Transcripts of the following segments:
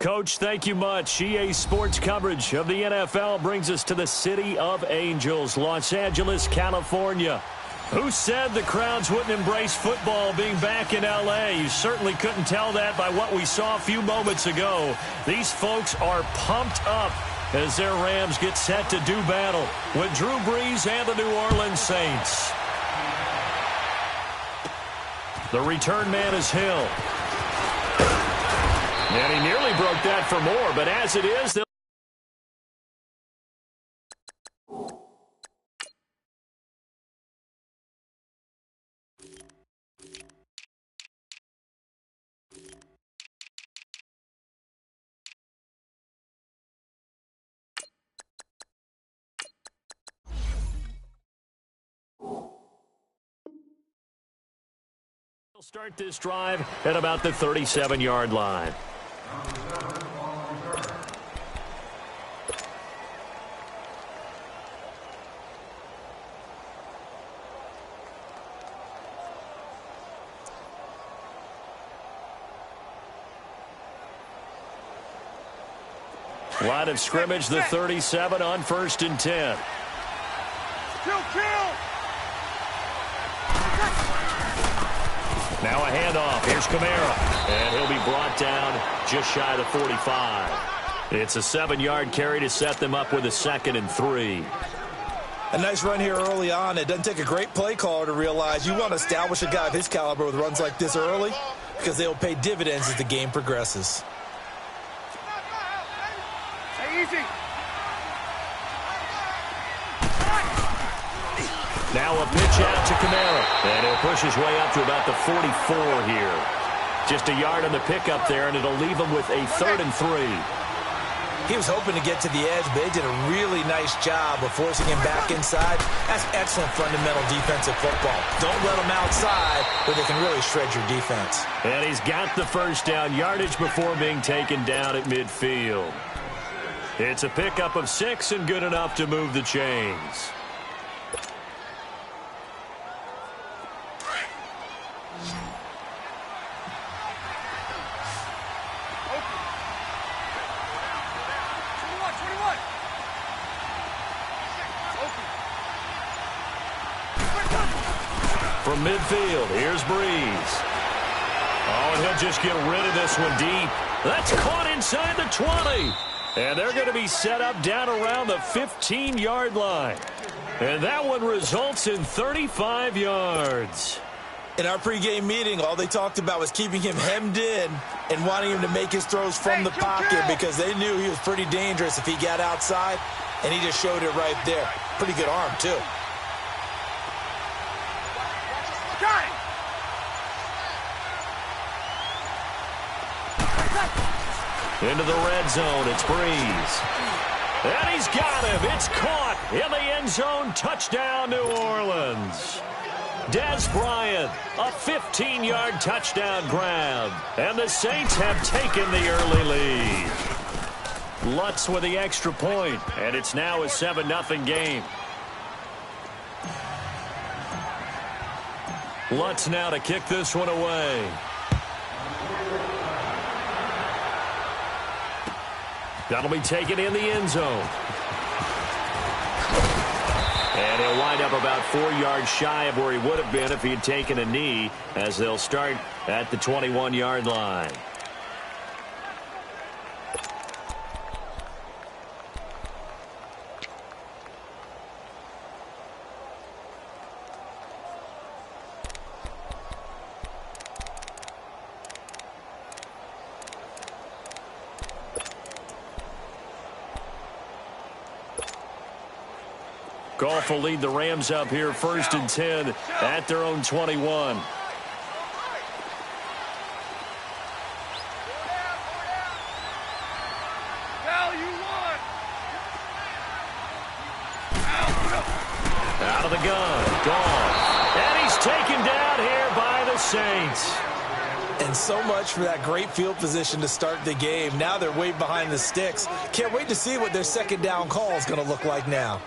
Coach, thank you much. EA Sports coverage of the NFL brings us to the City of Angels, Los Angeles, California. Who said the crowds wouldn't embrace football being back in L.A.? You certainly couldn't tell that by what we saw a few moments ago. These folks are pumped up as their Rams get set to do battle with Drew Brees and the New Orleans Saints. The return man is Hill. And he nearly broke that for more, but as it is, they'll start this drive at about the 37-yard line. Line of scrimmage, the 37 on 1st and 10. Now a handoff. Here's Kamara. And he'll be brought down just shy of the 45. It's a 7-yard carry to set them up with a 2nd and 3. A nice run here early on. It doesn't take a great play caller to realize you want to establish a guy of his caliber with runs like this early because they will pay dividends as the game progresses. Easy. Now a pitch out to Kamara. And he'll push his way up to about the 44 here. Just a yard on the pickup there, and it'll leave him with a 3rd and 3. He was hoping to get to the edge, but they did a really nice job of forcing him back inside. That's excellent fundamental defensive football. Don't let them outside where they can really shred your defense. And he's got the first down yardage before being taken down at midfield. It's a pickup of 6 and good enough to move the chains. From midfield, here's Brees. Oh, and he'll just get rid of this one deep. That's caught inside the 20. And they're going to be set up down around the 15-yard line. And that one results in 35 yards. In our pregame meeting, all they talked about was keeping him hemmed in and wanting him to make his throws from the pocket because they knew he was pretty dangerous if he got outside, and he just showed it right there. Pretty good arm, too. Got it. Into the red zone, it's Brees. And he's got him. It's caught in the end zone. Touchdown, New Orleans. Dez Bryant, a 15-yard touchdown grab. And the Saints have taken the early lead. Lutz with the extra point, and it's now a 7-0 game. Lutz now to kick this one away. That'll be taken in the end zone. And he'll wind up about 4 yards shy of where he would have been if he had taken a knee, as they'll start at the 21-yard line. Goff will lead the Rams up here 1st and 10 at their own 21. Out of the gun, Goff. And he's taken down here by the Saints. And so much for that great field position to start the game. Now they're way behind the sticks. Can't wait to see what their second down call is going to look like now.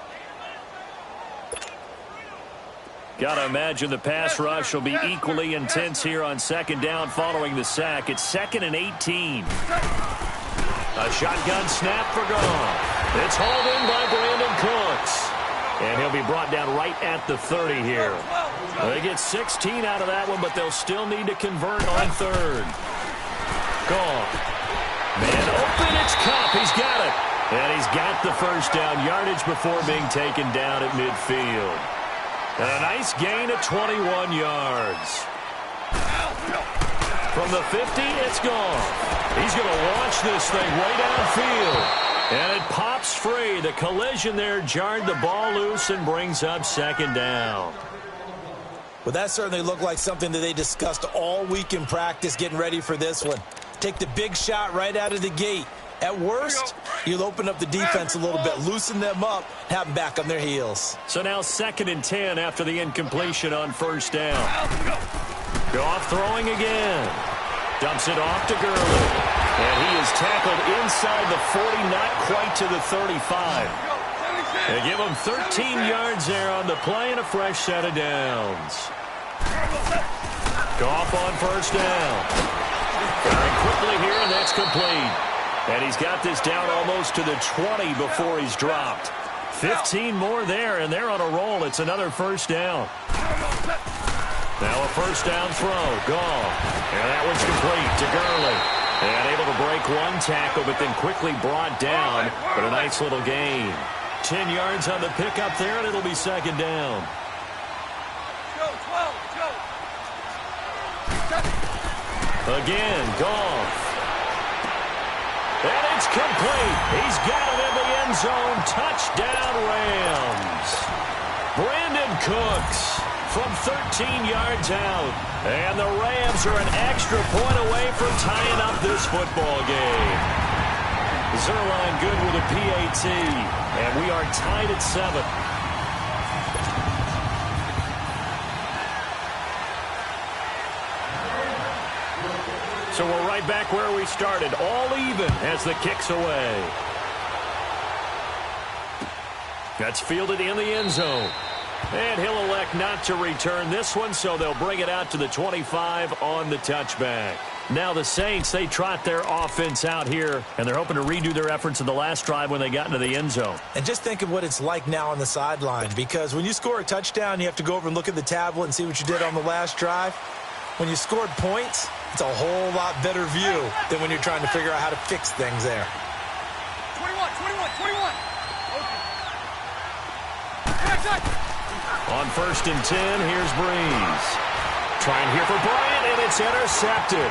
Got to imagine the pass rush will be equally intense here on second down following the sack. It's 2nd and 18. A shotgun snap for Goff. It's hauled in by Brandon Cooks. And he'll be brought down right at the 30 here. They get 16 out of that one, but they'll still need to convert on third. Goff. Man open, it's Kupp. He's got it. And he's got the first down yardage before being taken down at midfield. And a nice gain of 21 yards. From the 50, it's Goff. He's going to launch this thing way downfield. And it pops free. The collision there jarred the ball loose and brings up second down. Well, that certainly looked like something that they discussed all week in practice getting ready for this one. Take the big shot right out of the gate. At worst, you'll open up the defense a little bit, loosen them up, have them back on their heels. So now 2nd and 10 after the incompletion on first down. Goff throwing again. Dumps it off to Gurley. And he is tackled inside the 40, not quite to the 35. They give him 13 yards there on the play and a fresh set of downs. Goff on first down. Firing quickly here, and that's complete. And he's got this down almost to the 20 before he's dropped. 15 more there, and they're on a roll. It's another first down. Now a first down throw. Goff. And that one's complete to Gurley. And able to break one tackle, but then quickly brought down. But a nice little gain. 10 yards on the pickup there, and it'll be second down. Again, Goff. And it's complete. He's got it in the end zone. Touchdown, Rams. Brandon Cooks from 13 yards out. And the Rams are an extra point away from tying up this football game. Zuerlein good with a PAT. And we are tied at 7. So we're right back where we started, all even as the kick's away. That's fielded in the end zone. And he'll elect not to return this one, so they'll bring it out to the 25 on the touchback. Now the Saints, they trot their offense out here, and they're hoping to redo their efforts in the last drive when they got into the end zone. And just think of what it's like now on the sideline, because when you score a touchdown, you have to go over and look at the tablet and see what you did on the last drive. When you scored points, it's a whole lot better view than when you're trying to figure out how to fix things there. 21. On 1st and 10, here's Breeze. Trying here for Bryant, and it's intercepted.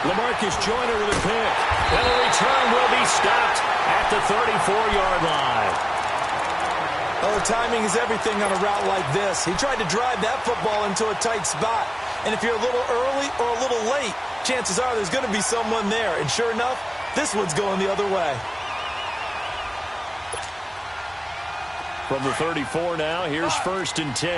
LaMarcus Joyner with a pick. And the return will be stopped at the 34-yard line. Oh, timing is everything on a route like this. He tried to drive that football into a tight spot. And if you're a little early or a little late, chances are there's going to be someone there. And sure enough, this one's going the other way. From the 34 now, here's 1st and 10.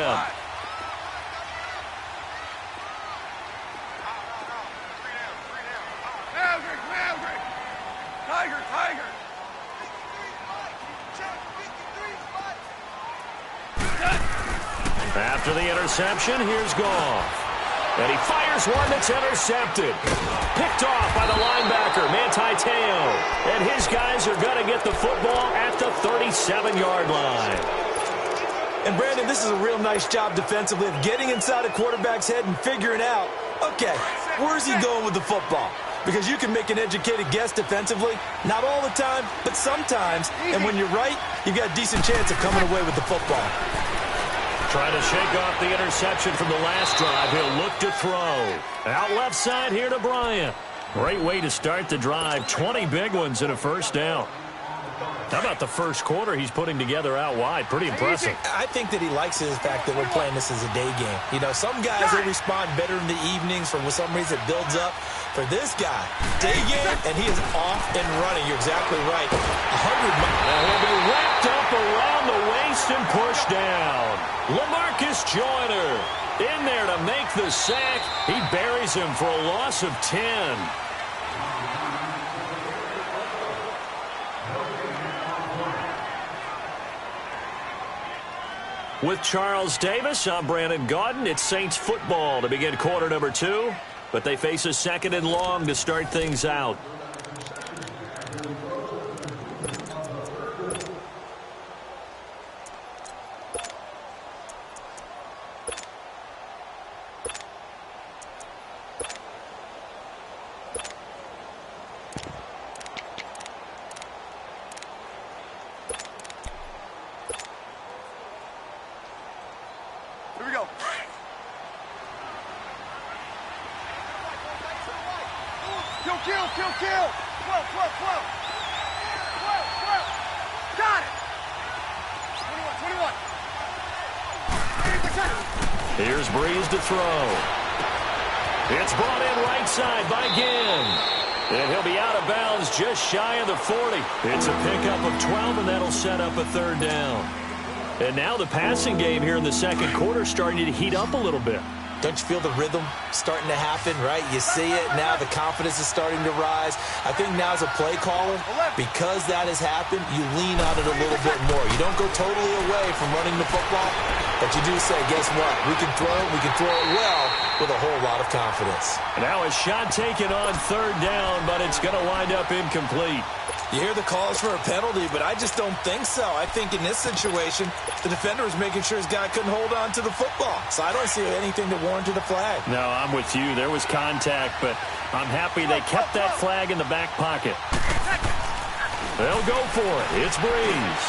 Tiger. After the interception, here's Goff. And he fires one that's intercepted. Picked off by the linebacker, Manti Te'o. And his guys are going to get the football at the 37-yard line. And, Brandon, this is a real nice job defensively of getting inside a quarterback's head and figuring out, okay, where's he going with the football? Because you can make an educated guess defensively, not all the time, but sometimes. And when you're right, you've got a decent chance of coming away with the football. Trying to shake off the interception from the last drive. He'll look to throw. Out left side here to Bryant. Great way to start the drive. 20 big ones and a first down. How about the first quarter he's putting together out wide? Pretty impressive. I think that he likes the fact that we're playing this as a day game. You know, some guys, they respond better in the evenings. For some reason, it builds up. For this guy, day game, and he is off and running. You're exactly right. 100 miles. And he'll be wrapped up around the waist and pushed down. LaMarcus Joyner in there to make the sack. He buries him for a loss of 10. With Charles Davis, I'm Brandon Gaudin. It's Saints football to begin quarter number 2. But they face a 2nd and long to start things out. Kill, kill. Flow, flow, flow. Flow, flow. Got it. 21, 21. 80%. Here's Breeze to throw. It's brought in right side by Ginn. And he'll be out of bounds just shy of the 40. It's a pickup of 12, and that'll set up a third down. And now the passing game here in the second quarter starting to heat up a little bit. Don't you feel the rhythm starting to happen, right? You see it now. The confidence is starting to rise. I think now as a play caller, because that has happened, you lean on it a little bit more. You don't go totally away from running the football, but you do say, guess what? We can throw it well with a whole lot of confidence. Now a shot taken on third down, but it's going to wind up incomplete. You hear the calls for a penalty, but I just don't think so. I think in this situation, the defender was making sure his guy couldn't hold on to the football. So I don't see anything that warranted a flag. No, I'm with you. There was contact, but I'm happy they kept that flag in the back pocket. They'll go for it. It's Breeze.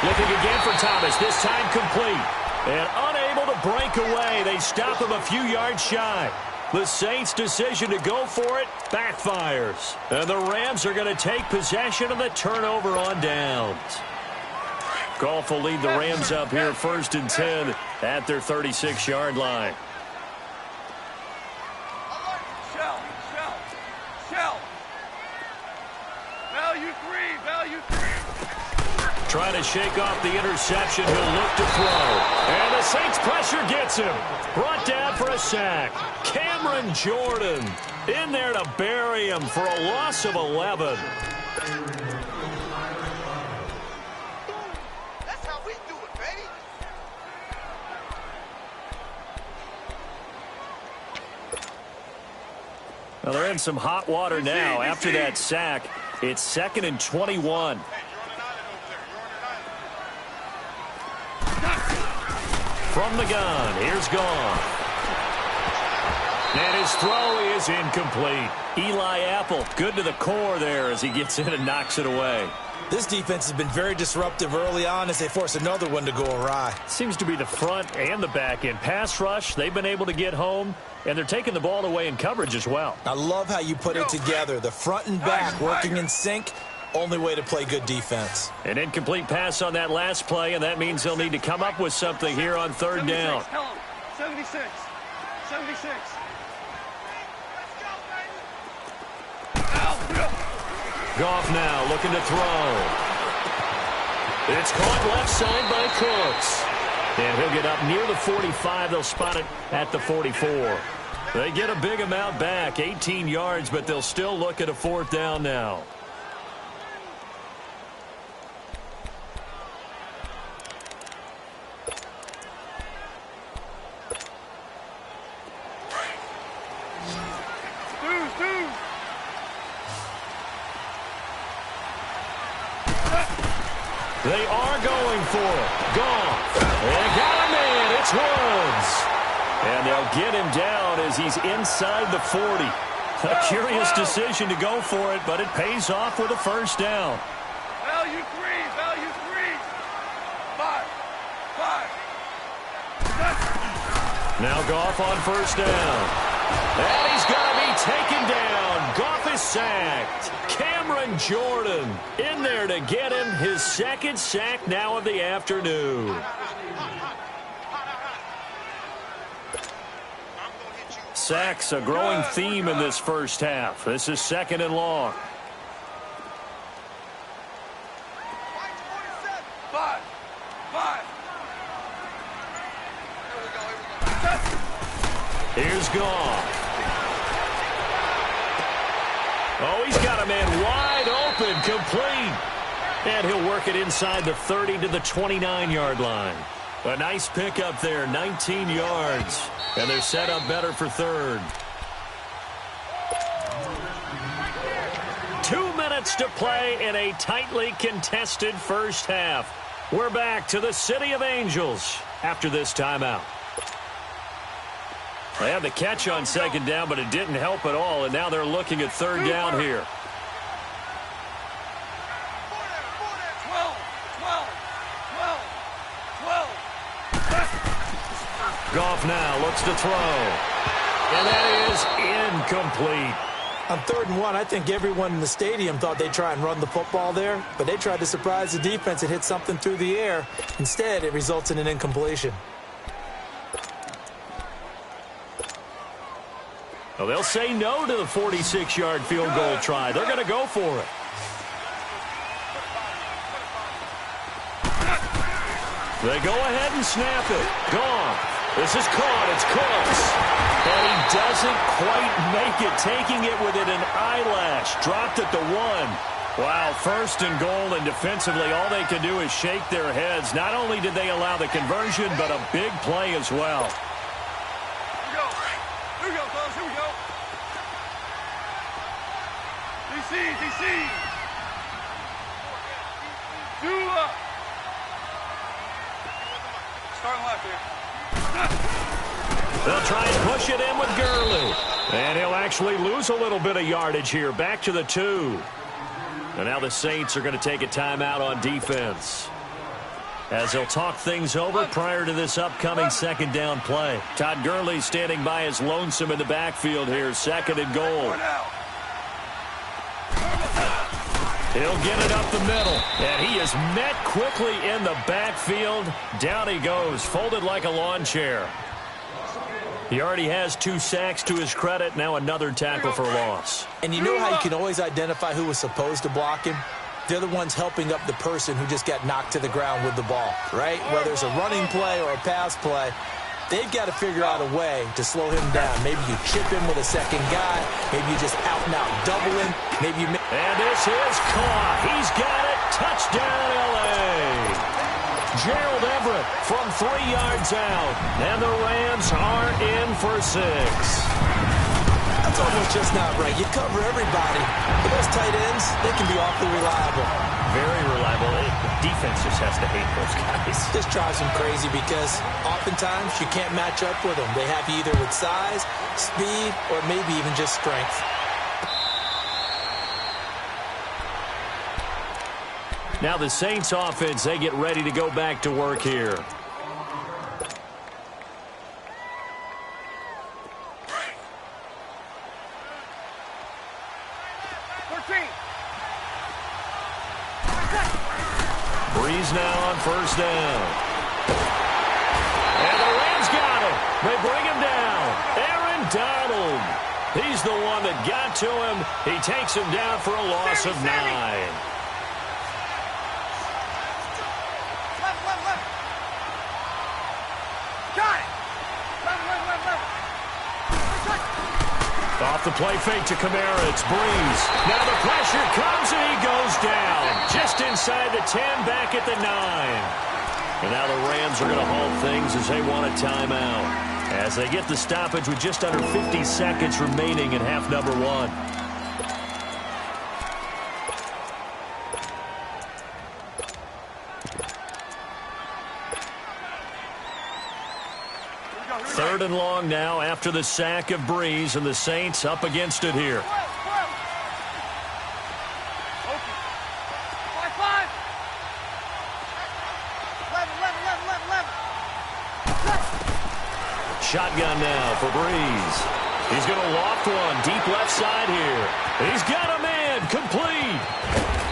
Looking again for Thomas, this time complete. And unable to break away. They stop him a few yards shy. The Saints' decision to go for it backfires. And the Rams are going to take possession of the turnover on downs. Goff will lead the Rams up here 1st and 10 at their 36-yard line. Shell. Value three. Trying to shake off the interception. He'll look to throw. And the Saints pressure gets him. Brought down for a sack. Cameron Jordan in there to bury him for a loss of 11. That's how we do it, baby. Well, they're in some hot water now after that sack. It's 2nd and 21. From the gun, here's Goff. And his throw is incomplete. Eli Apple, good to the core there as he gets in and knocks it away. This defense has been very disruptive early on as they force another one to go awry. Seems to be the front and the back end. Pass rush, they've been able to get home, and they're taking the ball away in coverage as well. I love how you put it together. The front and back working in sync. Only way to play good defense. An incomplete pass on that last play, and that means they'll need to come up with something here on third down. 76. Goff now looking to throw. It's caught left side by Cooks. And he'll get up near the 45. They'll spot it at the 44. They get a big amount back, 18 yards, but they'll still look at a 4th down now. They are going for it. Goff. They got him in. It's Woods. And they'll get him down as he's inside the 40. A curious decision to go for it, but it pays off with a 1st down. Value three. 5. Now Goff on 1st down. And he's got to be taken down. Goff is sacked. Cameron Jordan in there to get him his 2nd sack now of the afternoon. Sacks a growing theme in this first half. This is 2nd and long. 5. Here's Goff. Oh, he's got a man wide open, complete. And he'll work it inside the 30 to the 29-yard line. A nice pickup there, 19 yards. And they're set up better for 3rd. 2 minutes to play in a tightly contested first half. We're back to the City of Angels after this timeout. They had the catch on 2nd down, but it didn't help at all, and now they're looking at 3rd down here. 12. Goff now looks to throw. And that is incomplete. On 3rd and 1, I think everyone in the stadium thought they'd try and run the football there, but they tried to surprise the defense and hit something through the air. Instead, it results in an incompletion. Well, they'll say no to the 46-yard field goal try. They're going to go for it. They go ahead and snap it. Gone. This is caught. It's Cooks. And he doesn't quite make it, taking it within an eyelash. Dropped at the 1. Wow, 1st and goal, and defensively all they can do is shake their heads. Not only did they allow the conversion, but a big play as well. Here we go, fellas. Here we go. DC, DC. 2 up. Starting left here. They'll try and push it in with Gurley. And he'll actually lose a little bit of yardage here. Back to the 2. And now the Saints are going to take a timeout on defense, as they'll talk things over prior to this upcoming 2nd down play. Todd Gurley standing by as lonesome in the backfield here. 2nd and goal. He'll get it up the middle, and he is met quickly in the backfield. Down he goes, folded like a lawn chair. He already has 2 sacks to his credit. Now another tackle for loss. And you know how you can always identify who was supposed to block him? They're the ones helping up the person who just got knocked to the ground with the ball, right? Whether it's a running play or a pass play, they've got to figure out a way to slow him down. Maybe you chip him with a 2nd guy. Maybe you just out-and-out double him. Maybe you... And this is caught. He's got it. Touchdown, L.A. Gerald Everett from 3 yards out. And the Rams are in for 6. That's almost just not right. You cover everybody. But those tight ends, they can be awfully reliable. Very reliable. Defense just has to hate those guys. This drives them crazy because oftentimes you can't match up with them. They have you either with size, speed, or maybe even just strength. Now the Saints offense, they get ready to go back to work here. Breeze now on 1st down. And the Rams got him. They bring him down. Aaron Donald. He's the one that got to him. He takes him down for a loss of 9. Off the play fake to Kamara, it's Breeze. Now the pressure comes and he goes down. Just inside the 10, back at the 9. And now the Rams are going to halt things as they want a timeout, as they get the stoppage with just under 50 seconds remaining in half number 1. Third and long now after the sack of Breeze, and the Saints up against it here. Shotgun now for Breeze. He's going to loft one deep left side here. He's got a man complete.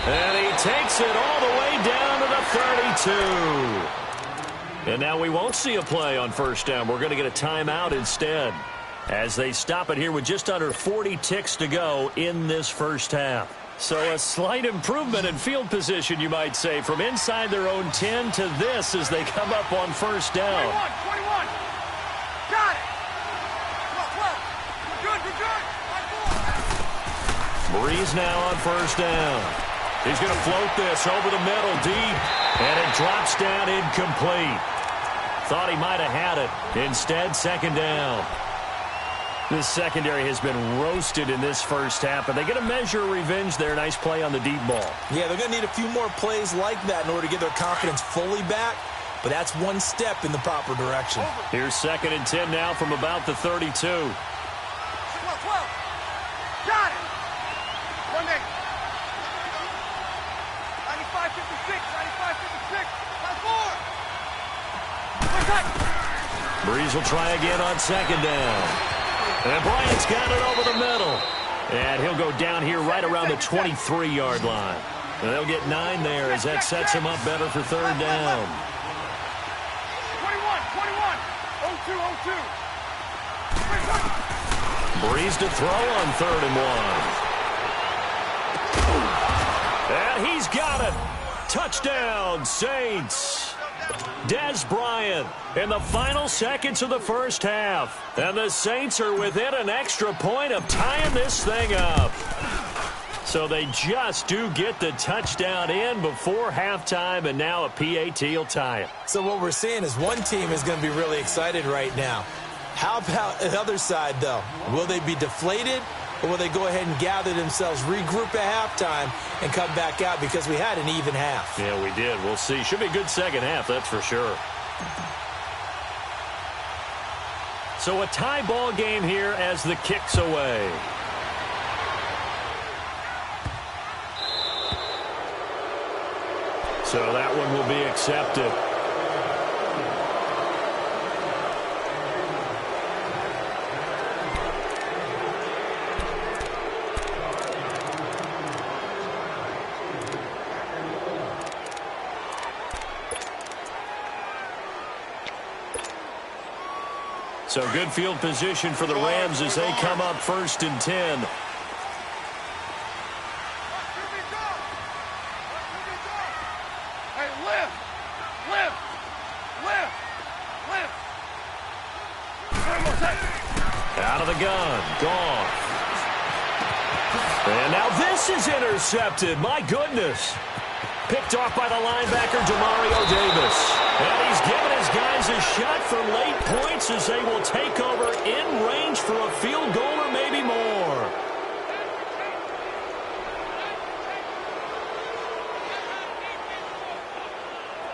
And he takes it all the way down to the 32. And now we won't see a play on 1st down. We're going to get a timeout instead, as they stop it here with just under 40 ticks to go in this 1st half. So a slight improvement in field position, you might say, from inside their own 10 to this as they come up on 1st down. 21. Got it. Good. Breeze now on 1st down. He's going to float this over the middle deep, and it drops down incomplete. Thought he might have had it. Instead, 2nd down. This secondary has been roasted in this 1st half, but they get a measure of revenge there. Nice play on the deep ball. Yeah, they're going to need a few more plays like that in order to get their confidence fully back, but that's one step in the proper direction. Here's 2nd and 10 now from about the 32. 12. Got it. 1-8. 95-56. 95-56. 4. Breeze will try again on 2nd down. And Bryant's got it over the middle. And he'll go down here right around the 23-yard line. And they'll get 9 there as that sets him up better for third down. 21. Breeze to throw on 3rd and 1. And he's got it. Touchdown, Saints. Dez Bryant in the final seconds of the first half. And the Saints are within an extra point of tying this thing up. So they just do get the touchdown in before halftime, and now a PAT will tie it. So what we're seeing is one team is going to be really excited right now. How about the other side, though? Will they be deflated, or will they go ahead and gather themselves, regroup at halftime, and come back out because we had an even half? Yeah, we did. We'll see. Should be a good second half, that's for sure. So a tie ball game here as the kick's away. So that one will be accepted. So good field position for the Rams as they come up 1st and 10. Hey, lift. Out of the gun. Gone. And now this is intercepted. My goodness. Picked off by the linebacker, Demario Davis. And he's given his guys a shot for late points as they will take over in range for a field goal or maybe more.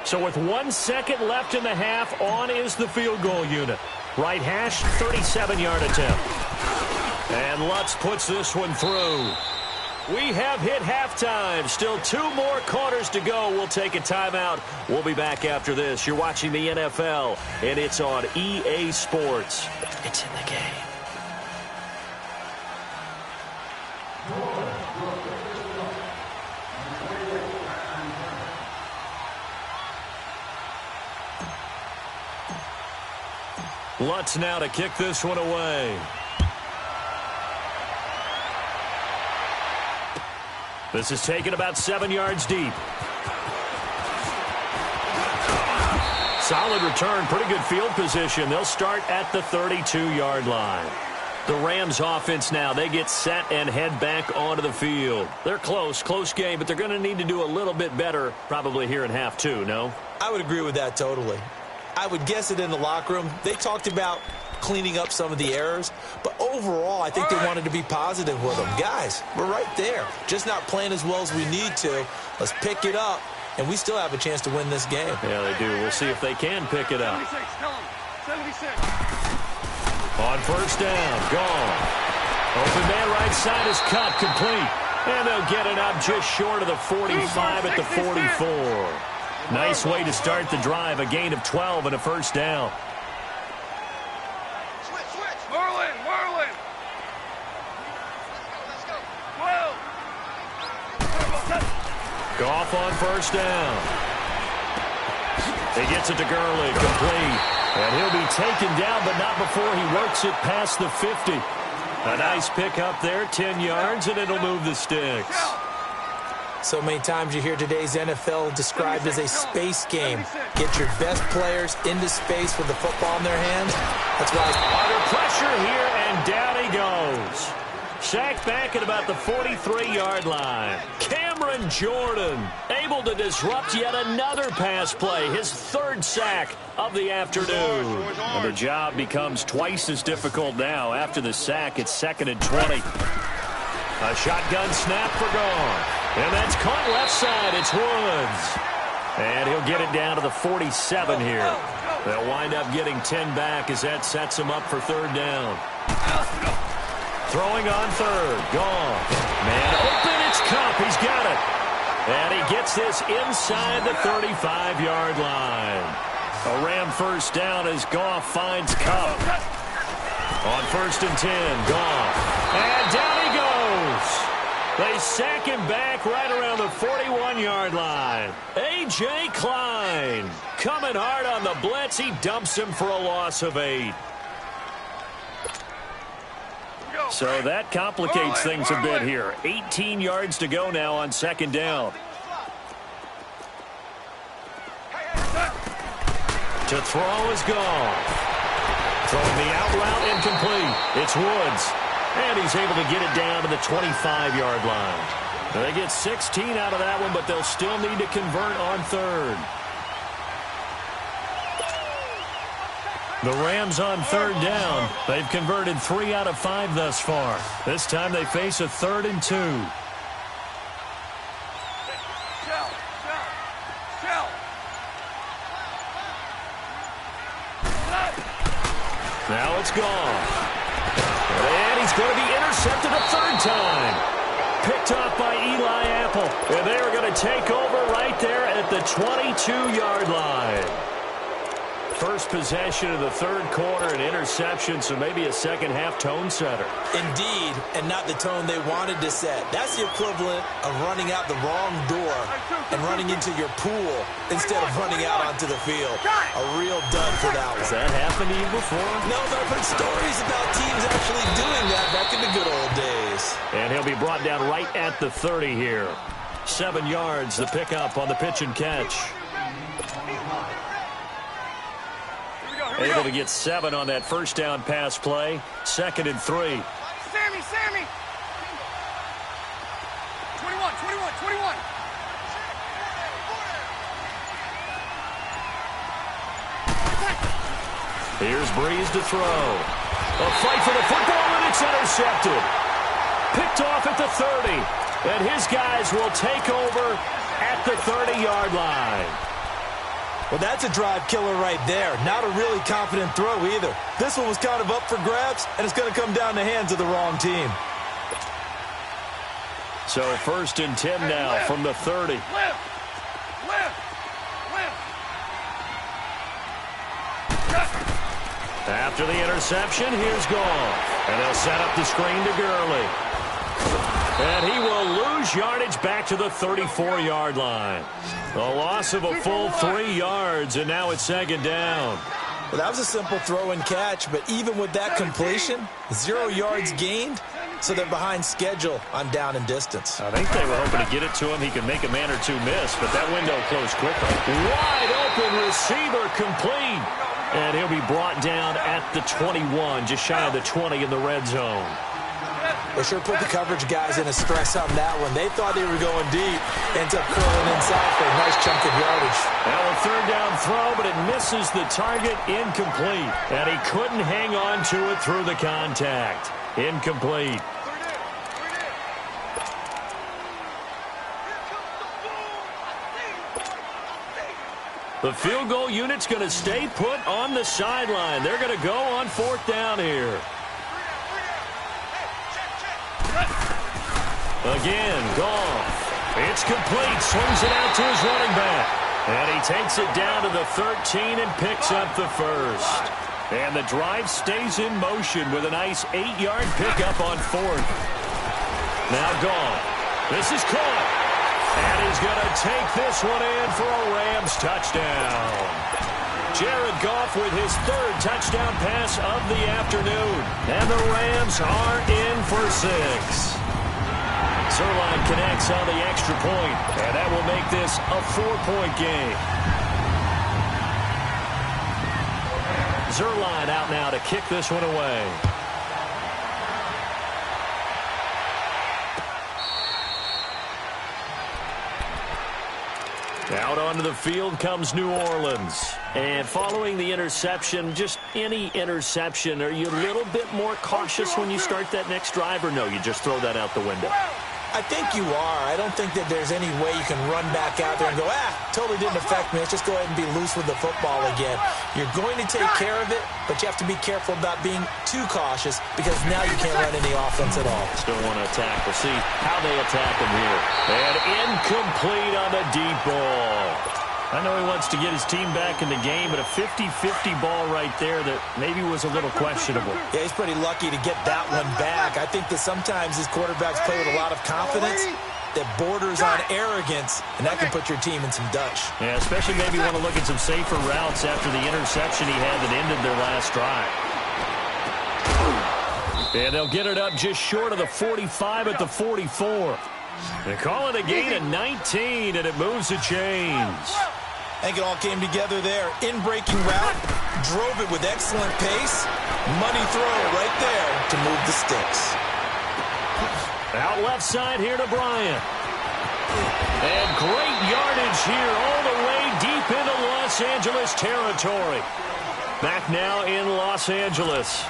So with 1 second left in the half, on is the field goal unit. Right hash, 37-yard attempt. And Lutz puts this one through. We have hit halftime. Still 2 more quarters to go. We'll take a timeout. We'll be back after this. You're watching the NFL, and it's on EA Sports. It's in the game. Lutz now to kick this one away. This is taken about 7 yards deep. Solid return, pretty good field position. They'll start at the 32-yard line. The Rams offense now, they get set and head back onto the field. They're close game, but they're going to need to do a little bit better probably here in half 2, no? I would agree with that totally. I would guess it in the locker room. They talked about cleaning up some of the errors, but overall, I think they wanted to be positive with them. Guys, we're right there. Just not playing as well as we need to. Let's pick it up, and we still have a chance to win this game. Yeah, they do. We'll see if they can pick it up. 76, tell him. 76. On first down, gone. Open man right side is cut, complete. And they'll get it up just short of the 45 at the 44. Nice way to start the drive, a gain of 12 and a first down. Merlin. Goff on first down. He gets it to Gurley, complete. And he'll be taken down, but not before he works it past the 50. A nice pick up there, 10 yards, and it'll move the sticks. So many times you hear today's NFL described as a space game. Get your best players into space with the football in their hands. That's why under pressure here, and down he goes. Sacked back at about the 43-yard line. Cameron Jordan able to disrupt yet another pass play. His 3rd sack of the afternoon. And the job becomes twice as difficult now. After the sack, it's 2nd and 20. A shotgun snap for gone. And that's caught left side. It's Woods. And he'll get it down to the 47 here. They'll wind up getting 10 back as that sets him up for 3rd down. Throwing on 3rd. Gone. Man open. It's Kupp. He's got it. And he gets this inside the 35-yard line. A Ram first down as Goff finds Kupp. On 1st and 10. Goff. And down he goes. close. They sack him back right around the 41-yard line. A.J. Klein coming hard on the blitz. He dumps him for a loss of 8. So that complicates things a bit here. 18 yards to go now on second down. To throw is gone. Throwing the out route incomplete. It's Woods. And he's able to get it down to the 25-yard line. They get 16 out of that one, but they'll still need to convert on third. The Rams on third down. They've converted 3 out of 5 thus far. This time they face a 3rd and 2. Now it's gone. And he's going to be intercepted a 3rd time. Picked off by Eli Apple. And they are going to take over right there at the 22-yard line. First possession of the 3rd quarter, an interception, so maybe a second-half tone setter. Indeed, and not the tone they wanted to set. That's the equivalent of running out the wrong door and running into your pool instead of running out onto the field. A real dud for that one. Has that happened to you before? No, but I've heard stories about teams actually doing that back in the good old days. And he'll be brought down right at the 30 here. 7 yards, the pickup on the pitch and catch. Able to get 7 on that first down pass play. 2nd and 3. Sammy! 21. Here's Breeze to throw. A fight for the football, and it's intercepted. Picked off at the 30. And his guys will take over at the 30-yard line. Well, that's a drive killer right there. Not a really confident throw either. This one was kind of up for grabs, and it's going to come down the hands of the wrong team. So 1st and 10 now from the 30. After the interception, here's Goff. And they'll set up the screen to Gurley. And he will lose yardage back to the 34-yard line. A loss of a full 3 yards, and now it's 2nd down. Well, that was a simple throw and catch, but even with that completion, 0 yards gained, so they're behind schedule on down and distance. I think they were hoping to get it to him. He could make a man or two miss, but that window closed quickly. Wide open receiver complete. And he'll be brought down at the 21, just shy of the 20 in the red zone. They sure put the coverage guys in a stress on that one. They thought they were going deep. Ends up curling inside for a nice chunk of yardage. Now a 3rd down throw, but it misses the target. Incomplete. And he couldn't hang on to it through the contact. Incomplete. The field goal unit's going to stay put on the sideline. They're going to go on 4th down here. Again, Goff. It's complete. Swings it out to his running back. And he takes it down to the 13 and picks up the 1st. And the drive stays in motion with a nice 8-yard pickup on 4th. Now Goff. This is caught. And he's going to take this one in for a Rams touchdown. Jared Goff with his 3rd touchdown pass of the afternoon. And the Rams are in for 6. Zuerlein connects on the extra point, and that will make this a 4-point game. Zuerlein out now to kick this one away. Out onto the field comes New Orleans. And following the interception, just any interception, are you a little bit more cautious when you start that next drive, or no, you just throw that out the window? I think you are. I don't think that there's any way you can run back out there and go, totally didn't affect me. Let's just go ahead and be loose with the football again. You're going to take care of it, but you have to be careful about being too cautious because now you can't run any offense at all. Still want to attack. We'll see how they attack him here. And incomplete on the deep ball. I know he wants to get his team back in the game, but a 50-50 ball right there that maybe was a little questionable. Yeah, he's pretty lucky to get that one back. I think that sometimes these quarterbacks play with a lot of confidence that borders on arrogance, and that can put your team in some dutch. Yeah, especially maybe want to look at some safer routes after the interception he had that ended their last drive. And they'll get it up just short of the 45 at the 44. They call it a gain of 19, and it moves the chains. I think it all came together there. In-breaking route, drove it with excellent pace. Money throw right there to move the sticks. Out left side here to Bryant. And great yardage here all the way deep into Los Angeles territory. Back now in Los Angeles.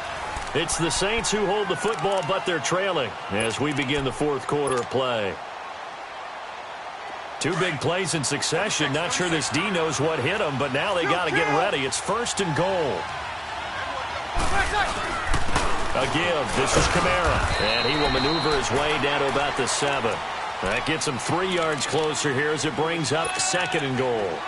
It's the Saints who hold the football, but they're trailing as we begin the fourth quarter of play. Two big plays in succession. Not sure this D knows what hit him, but now they got to get ready. It's 1st and goal. A give. This is Kamara. And he will maneuver his way down to about the 7. That gets him 3 yards closer here as it brings up 2nd and goal.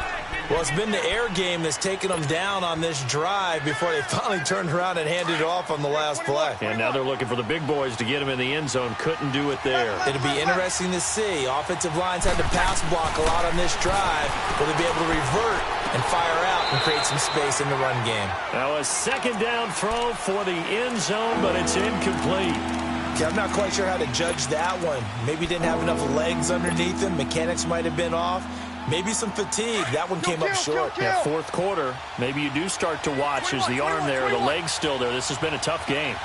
Well, it's been the air game that's taken them down on this drive before they finally turned around and handed it off on the last play. And now they're looking for the big boys to get him in the end zone. Couldn't do it there. It'll be interesting to see. Offensive lines had to pass block a lot on this drive. Will they be able to revert and fire out and create some space in the run game? Now a 2nd down throw for the end zone, but it's incomplete. I'm not quite sure how to judge that one. Maybe didn't have enough legs underneath him. Mechanics might have been off. Maybe some fatigue. That one came up short. Yeah, fourth quarter. Maybe you do start to watch as the arm there, the leg's still there. This has been a tough game.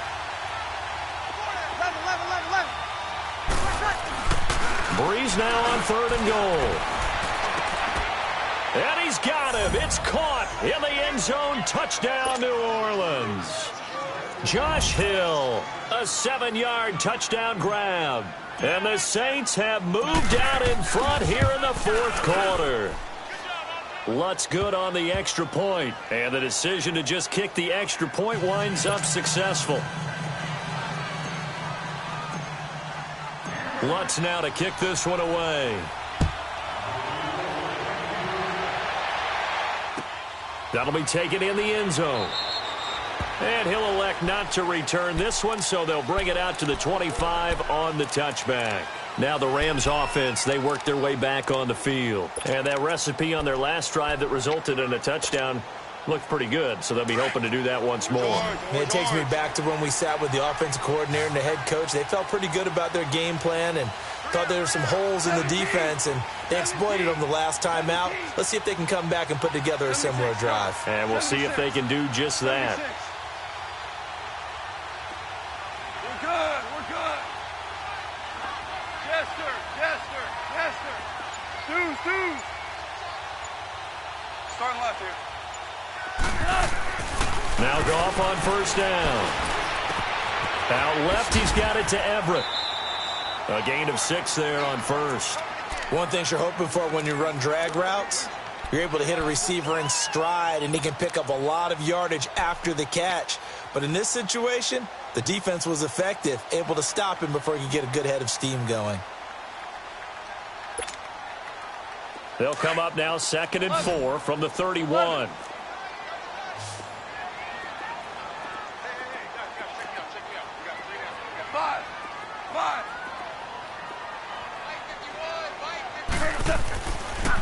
Breeze now on 3rd and goal. And he's got him. It's caught in the end zone. Touchdown, New Orleans. Josh Hill, a 7-yard touchdown grab. And the Saints have moved out in front here in the fourth quarter. Lutz good on the extra point. And the decision to just kick the extra point winds up successful. Lutz now to kick this one away. That'll be taken in the end zone. And he'll elect not to return this one, so they'll bring it out to the 25 on the touchback. Now the Rams offense, they work their way back on the field. And that recipe on their last drive that resulted in a touchdown looked pretty good, so they'll be hoping to do that once more. It takes me back to when we sat with the offensive coordinator and the head coach. They felt pretty good about their game plan and thought there were some holes in the defense, and they exploited them the last time out. Let's see if they can come back and put together a similar drive. And we'll see if they can do just that. Starting left here. Now Goff on 1st down. Out left, he's got it to Everett. A gain of 6 there on 1st. One thing you're hoping for when you run drag routes, you're able to hit a receiver in stride, and he can pick up a lot of yardage after the catch. But in this situation, the defense was effective, able to stop him before he could get a good head of steam going. They'll come up now 2nd and 4 from the 31.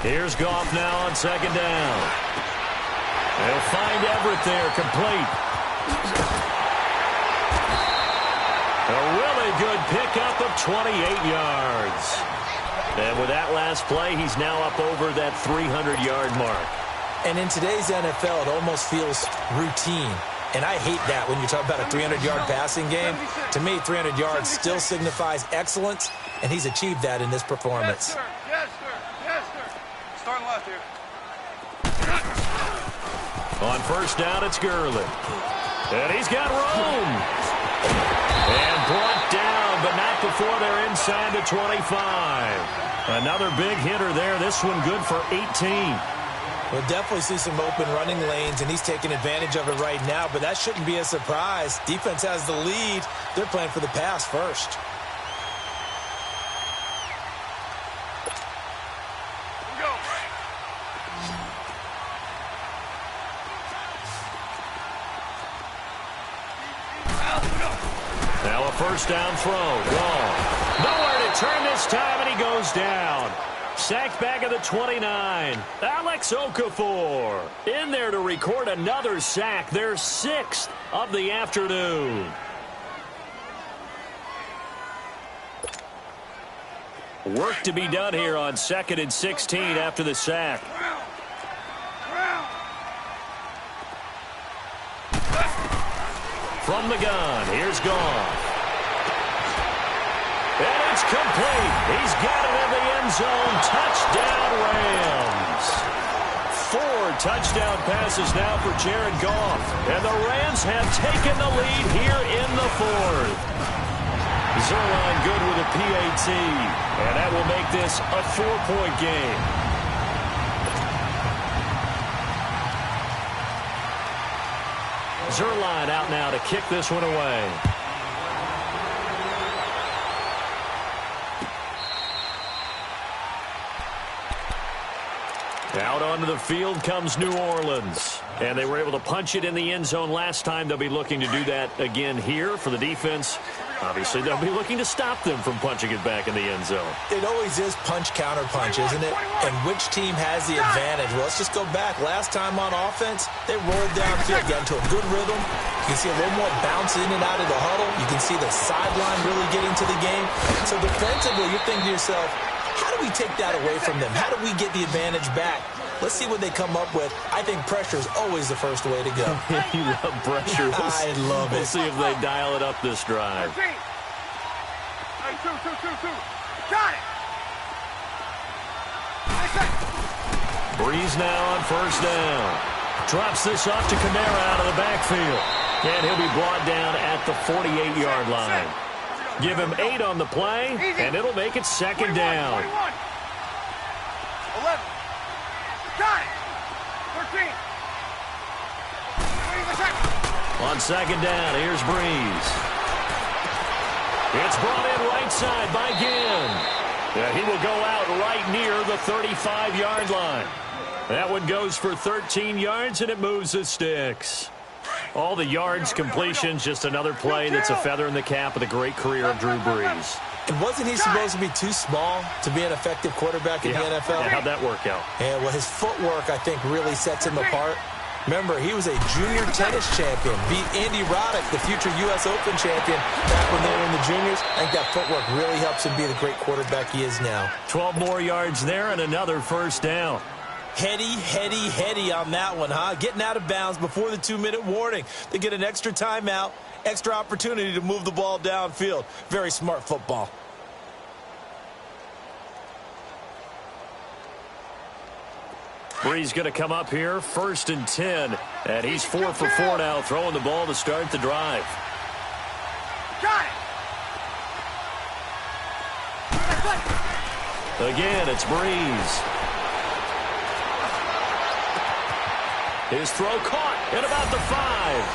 Here's Goff now on 2nd down. They'll find Everett there, complete. A really good pickup of 28 yards. And with that last play, he's now up over that 300-yard mark. And in today's NFL, it almost feels routine. And I hate that when you talk about a 300-yard passing game. To me, 300 yards still signifies excellence, and he's achieved that in this performance. Yes, sir. Yes, sir. Yes, sir. Starting left here. On 1st down, it's Gurley. And he's got room. And brought down, but not before they're inside the 25. Another big hitter there. This one good for 18. We'll definitely see some open running lanes, and he's taking advantage of it right now, but that shouldn't be a surprise. Defense has the lead. They're playing for the pass first. Here we go. first down throw. Wrong. Nowhere to turn this time, and he goes down. Sacked back at the 29. Alex Okafor in there to record another sack. Their 6th of the afternoon. Work to be done here on 2nd and 16 after the sack. From the gun, here's Goff. And it's complete. He's got it in the end zone. Touchdown, Rams. 4 touchdown passes now for Jared Goff. And the Rams have taken the lead here in the 4th. Zerline good with a PAT. And that will make this a 4-point game. Zerline out now to kick this one away. Out onto the field comes New Orleans. And they were able to punch it in the end zone last time. They'll be looking to do that again here for the defense. Obviously, they'll be looking to stop them from punching it back in the end zone. It always is punch-counter-punch, isn't it? And which team has the advantage? Well, let's just go back. Last time on offense, they rolled downfield, got into a good rhythm. You can see a little more bounce in and out of the huddle. You can see the sideline really get into the game. So defensively, you're thinking to yourself, how do we take that away from them? How do we get the advantage back? Let's see what they come up with. I think pressure is always the first way to go. You love pressure. I love it. We'll see if they dial it up this drive. Hey, two. Got it. Breeze now on first down. Drops this off to Kamara out of the backfield. And he'll be brought down at the 48-yard line. Give him 8 on the play, and it'll make it second down. 11. Got it. 13. On second down, here's Breeze. It's brought in right side by Ginn. Yeah, he will go out right near the 35-yard line. That one goes for 13 yards, and it moves the sticks. All the yards, completions, just another play that's a feather in the cap of the great career of Drew Brees. And wasn't he supposed to be too small to be an effective quarterback in the NFL? Yeah, how'd that work out? Yeah, well, his footwork, I think, really sets him apart. Remember, he was a junior tennis champion, beat Andy Roddick, the future U.S. Open champion, back when they were in the juniors. I think that footwork really helps him be the great quarterback he is now. 12 more yards there and another first down. Heady on that one, huh? Getting out of bounds before the 2-minute warning. They get an extra timeout, extra opportunity to move the ball downfield. Very smart football. Breeze going to come up here, 1st and 10. And he's 4 for 4 now, throwing the ball to start the drive. Got it. Again, it's Breeze. His throw caught at about the 5.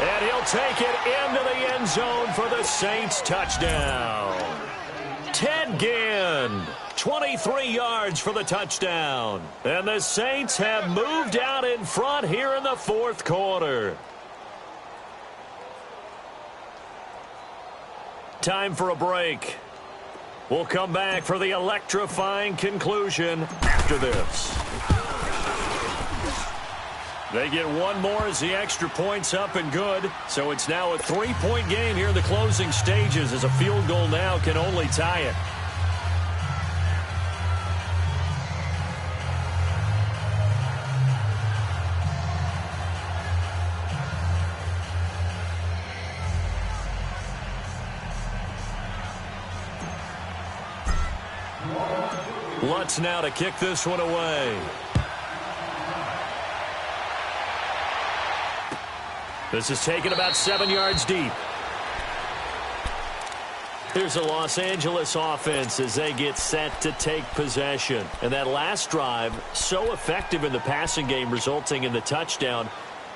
And he'll take it into the end zone for the Saints touchdown. Ted Ginn, 23 yards for the touchdown. And the Saints have moved out in front here in the 4th quarter. Time for a break. We'll come back for the electrifying conclusion after this. They get one more as the extra point's up and good. So it's now a 3-point game here in the closing stages as a field goal now can only tie it. Lutz now to kick this one away. This is taken about 7 yards deep. Here's the Los Angeles offense as they get set to take possession. And that last drive, so effective in the passing game, resulting in the touchdown.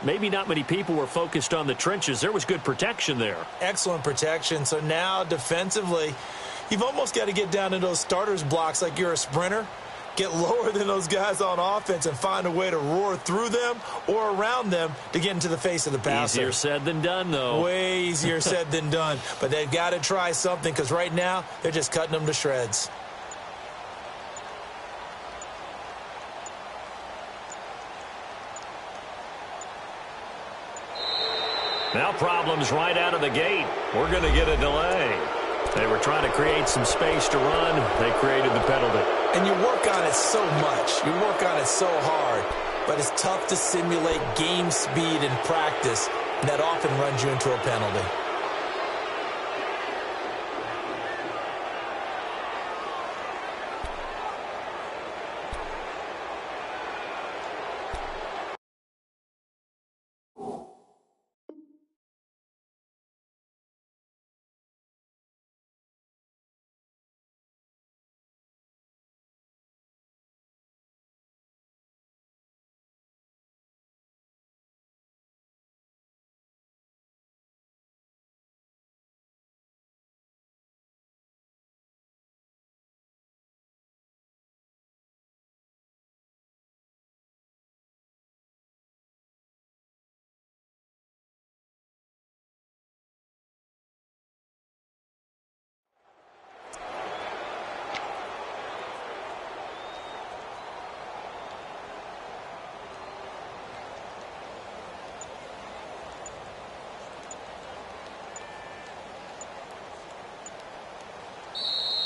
Maybe not many people were focused on the trenches. There was good protection there. Excellent protection. So now defensively, you've almost got to get down to those starters blocks like you're a sprinter. Get lower than those guys on offense and find a way to roar through them or around them to get into the face of the passer. Easier said than done, though. Way easier said than done. But they've got to try something because right now they're just cutting them to shreds. Now problems right out of the gate. We're going to get a delay. They were trying to create some space to run. They created the penalty. And you work on it so much. You work on it so hard. But it's tough to simulate game speed in practice. And that often runs you into a penalty.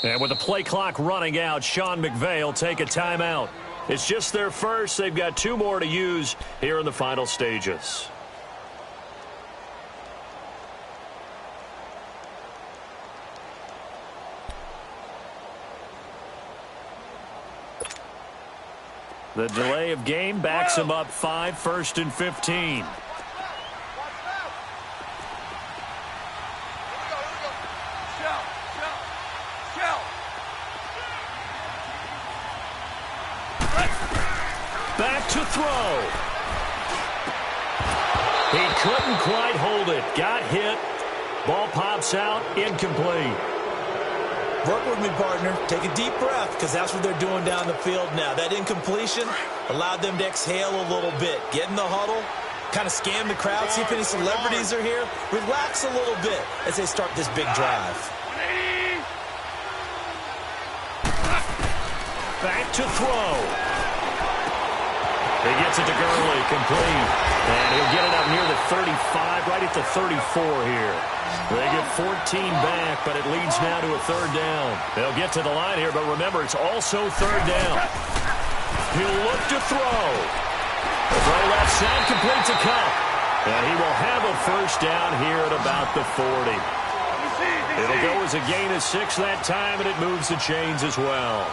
And with the play clock running out, Sean McVay will take a timeout. It's just their first. They've got 2 more to use here in the final stages. The delay of game backs him up 5, 1st and 15. Back to throw. He couldn't quite hold it. Got hit. Ball pops out. Incomplete. Work with me, partner. Take a deep breath because that's what they're doing down the field now. That incompletion allowed them to exhale a little bit. Get in the huddle. Kind of scan the crowd. See if any celebrities are here. Relax a little bit as they start this big drive. Back to throw. He gets it to Gurley, complete. And he'll get it up near the 35, right at the 34 here. They get 14 back, but it leads now to a 3rd down. They'll get to the line here, but remember, it's also 3rd down. He'll look to throw. The throw left side, complete to Kupp. And he will have a 1st down here at about the 40. It'll go as a gain of 6 that time, and it moves the chains as well.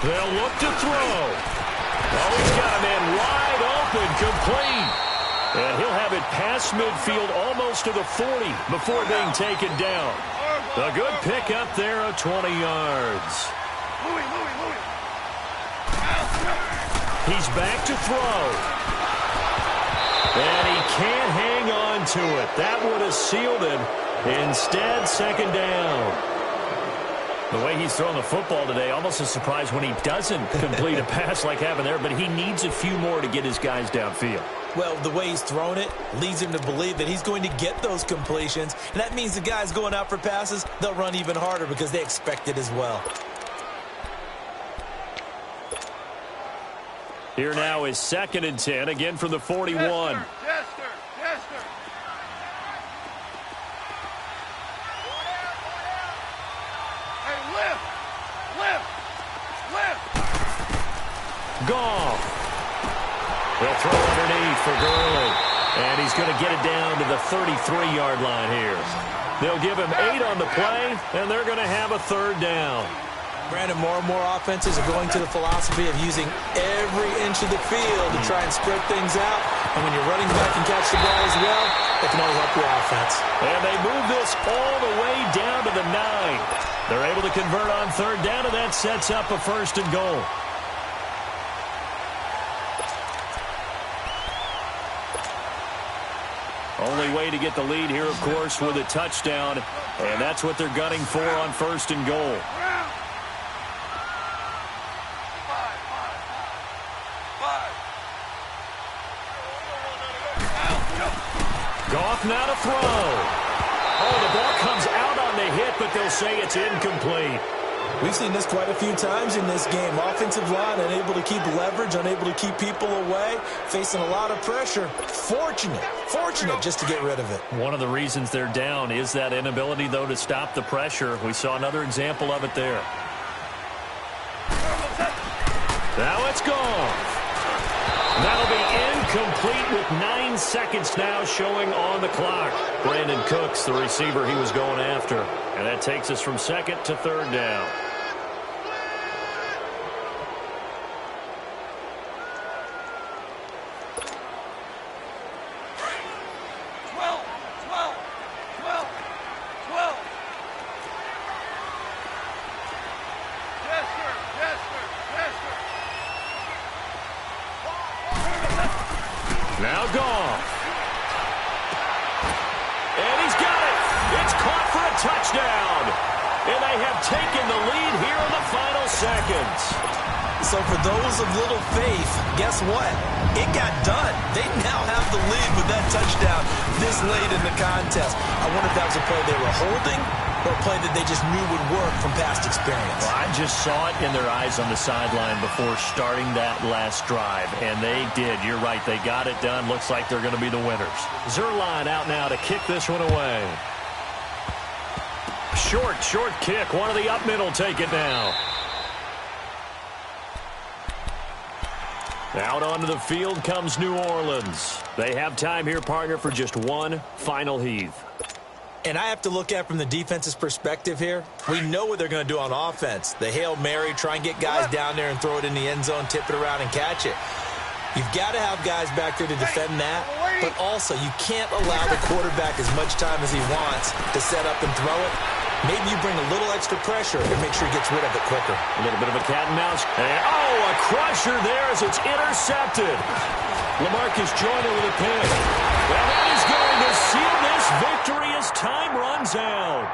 They'll look to throw. Oh, he's got a man wide open, complete. And he'll have it past midfield almost to the 40 before being taken down. A good pickup there of 20 yards. He's back to throw. And he can't hang on to it. That would have sealed it. Instead, 2nd down. The way he's throwing the football today, almost a surprise when he doesn't complete a pass like having there, but he needs a few more to get his guys downfield. Well, the way he's thrown it leads him to believe that he's going to get those completions, and that means the guys going out for passes, they'll run even harder because they expect it as well. Here now is 2nd and 10, again from the 41. Chester. Goff. They'll throw underneath for Gurley. And he's going to get it down to the 33-yard line here. They'll give him 8 on the play, and they're going to have a 3rd down. Brandon, more and more offenses are going to the philosophy of using every inch of the field to try and spread things out. And when you're running back and catch the ball as well, that can only help your offense. And they move this all the way down to the 9. They're able to convert on 3rd down, and that sets up a 1st and goal. Only way to get the lead here, of course, with a touchdown. And that's what they're gunning for on 1st and goal. Goff now to throw. Oh, the ball comes out on the hit, but they'll say it's incomplete. We've seen this quite a few times in this game. Offensive line unable to keep leverage, unable to keep people away, facing a lot of pressure. Fortunate just to get rid of it. One of the reasons they're down is that inability, though, to stop the pressure. We saw another example of it there. Now it's gone. That'll be incomplete with 9 seconds now showing on the clock. Brandon Cooks, the receiver he was going after. And that takes us from 2nd to 3rd down. Now Goff. And he's got it. It's caught for a touchdown. And they have taken the lead here in the final seconds. So for those of little faith, guess what? It got done. They now have the lead with that touchdown this late in the contest. I wonder if that was a play they were holding or a play that they just knew would work from past experience. Well, I just saw it in their eyes on the sideline before starting that last drive, and they did. You're right. They got it done. Looks like they're going to be the winners. Zuerlein out now to kick this one away. Short kick. One of the up middle take it now. Out onto the field comes New Orleans. They have time here, partner, for just one final heave. And I have to look at it from the defense's perspective here. We know what they're going to do on offense. The Hail Mary, try and get guys down there and throw it in the end zone, tip it around and catch it. You've got to have guys back there to defend that, but also you can't allow the quarterback as much time as he wants to set up and throw it. Maybe you bring a little extra pressure and make sure he gets rid of it quicker. A little bit of a cat and mouse. And, a crusher there as it's intercepted. LaMarcus Joyner with a pick. And that is going to seal this victory as time runs out.